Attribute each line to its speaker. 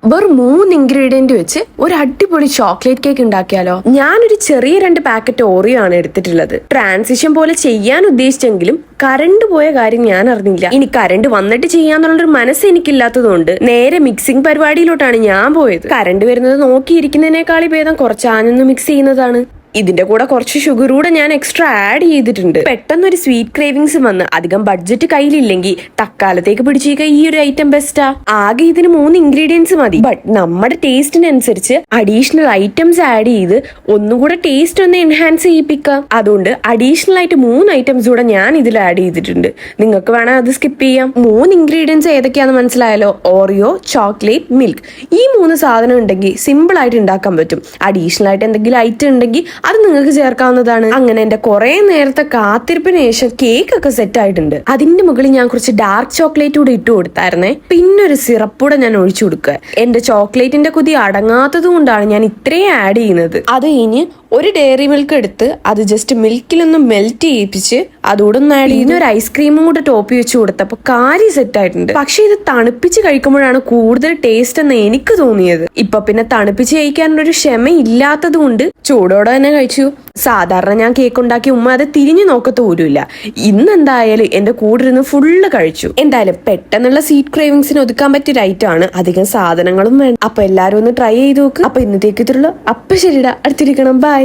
Speaker 1: വെറും 3 ഇൻഗ്രീഡിയന്റ് വെച്ച് ഒരു അടിപൊളി ചോക്ലേറ്റ് കേക്ക് ഉണ്ടാക്കിയാലോ? ഞാനൊരു ചെറിയ 2 പാക്കറ്റ് ഓറിയോ ആണ് എടുത്തിട്ടുള്ളത്. ട്രാൻസിഷൻ പോലെ ചെയ്യാൻ ഉദ്ദേശിച്ചെങ്കിലും കറണ്ട് പോയ കാര്യം ഞാൻ അറിഞ്ഞില്ല. ഇനി കറണ്ട് വന്നിട്ട് ചെയ്യാന്നുള്ളൊരു മനസ്സ് എനിക്കില്ലാത്തതുകൊണ്ട് നേരെ മിക്സിംഗ് പരിപാടിയിലോട്ടാണ് ഞാൻ പോയത്. കറണ്ട് വരുന്നത് നോക്കിയിരിക്കുന്നതിനേക്കാളി ഭേദം കുറച്ച് ആനൊന്ന് മിക്സ് ചെയ്യുന്നതാണ്. ഇതിന്റെ കൂടെ കുറച്ച് ഷുഗർ കൂടെ ഞാൻ എക്സ്ട്രാ ആഡ് ചെയ്തിട്ടുണ്ട്. പെട്ടെന്നൊരു സ്വീറ്റ് ക്രേവിങ്സ് വന്ന് അധികം ബഡ്ജറ്റ് കയ്യിലില്ലെങ്കിൽ തക്കാലത്തേക്ക് പിടിച്ചിരിക്കുക ഈ ഒരു ഐറ്റം ബെസ്റ്റാ. ആകെ ഇതിന് 3 ഇൻഗ്രീഡിയൻസ് മതി. ബട്ട് നമ്മുടെ ടേസ്റ്റിനനുസരിച്ച് അഡീഷണൽ ഐറ്റംസ് ആഡ് ചെയ്ത് ഒന്നുകൂടെ ടേസ്റ്റ് ഒന്ന് എൻഹാൻസ് ചെയ്യിപ്പിക്കാം. അതുകൊണ്ട് അഡീഷണൽ ആയിട്ട് 3 ഐറ്റംസ് കൂടെ ഞാൻ ഇതിൽ ആഡ് ചെയ്തിട്ടുണ്ട്. നിങ്ങൾക്ക് വേണം അത് സ്കിപ്പ് ചെയ്യാം. 3 ഇൻഗ്രീഡിയൻസ് ഏതൊക്കെയാണെന്ന് മനസ്സിലായല്ലോ? Oreo, chocolate, milk. ഈ 3 സാധനം ഉണ്ടെങ്കിൽ സിമ്പിൾ ആയിട്ട് ഉണ്ടാക്കാൻ പറ്റും. അഡീഷണൽ ആയിട്ട് എന്തെങ്കിലും ഐറ്റം ഉണ്ടെങ്കിൽ അത് നിങ്ങൾക്ക് ചേർക്കാവുന്നതാണ്. അങ്ങനെ എന്റെ കുറെ നേരത്തെ കാത്തിരിപ്പിന് ശേഷം കേക്ക് ഒക്കെ സെറ്റ് ആയിട്ടുണ്ട്. അതിന്റെ മുകളിൽ ഞാൻ കുറച്ച് ഡാർക്ക് ചോക്ലേറ്റ് കൂടെ ഇട്ട് കൊടുത്തായിരുന്നേ. പിന്നെ ഒരു സിറപ്പൂടെ ഞാൻ ഒഴിച്ചു കൊടുക്കുക. എന്റെ ചോക്ലേറ്റിന്റെ കുതി അടങ്ങാത്തത് കൊണ്ടാണ് ഞാൻ ഇത്രയും ആഡ് ചെയ്യുന്നത്. അത് കഴിഞ്ഞ് ഒരു ഡയറി മിൽക്ക് എടുത്ത് അത് ജസ്റ്റ് മിൽക്കിലൊന്ന് മെൽറ്റ് ചെയ്യിപ്പിച്ച് അതുകൂടെ ഒന്ന് ആഡ് ചെയ്യുന്ന ഒരു ഐസ്ക്രീമും കൂടെ ടോപ്പി വെച്ച് കൊടുത്തപ്പോൾ കാര്യം സെറ്റ് ആയിട്ടുണ്ട്. പക്ഷെ ഇത് തണുപ്പിച്ച് കഴിക്കുമ്പോഴാണ് കൂടുതൽ ടേസ്റ്റ് എന്ന് എനിക്ക് തോന്നിയത്. ഇപ്പൊ പിന്നെ തണുപ്പിച്ച് കഴിക്കാനൊരു ക്ഷമ ഇല്ലാത്തത് കൊണ്ട് ചൂടോടെ തന്നെ കഴിച്ചു. സാധാരണ ഞാൻ കേക്ക് ഉണ്ടാക്കി ഉമ്മ അത് തിരിഞ്ഞു നോക്കത്ത് പോലുമില്ല. ഇന്ന് എന്തായാലും എന്റെ കൂടെ ഇരുന്ന് ഫുള്ള് കഴിച്ചു. എന്തായാലും പെട്ടെന്നുള്ള സ്വീറ്റ് ക്രേവിങ്സിന് ഒതുക്കാൻ പറ്റിയ ഐറ്റം ആണ്. അധികം സാധനങ്ങളും വേണം. അപ്പൊ എല്ലാരും ഒന്ന് ട്രൈ ചെയ്ത് നോക്ക്. അപ്പൊ ഇന്നത്തേക്ക് ഇത്രയുള്ളൂ. അപ്പൊ ശരിടാ, അടുത്തിരിക്കണം. ബൈ.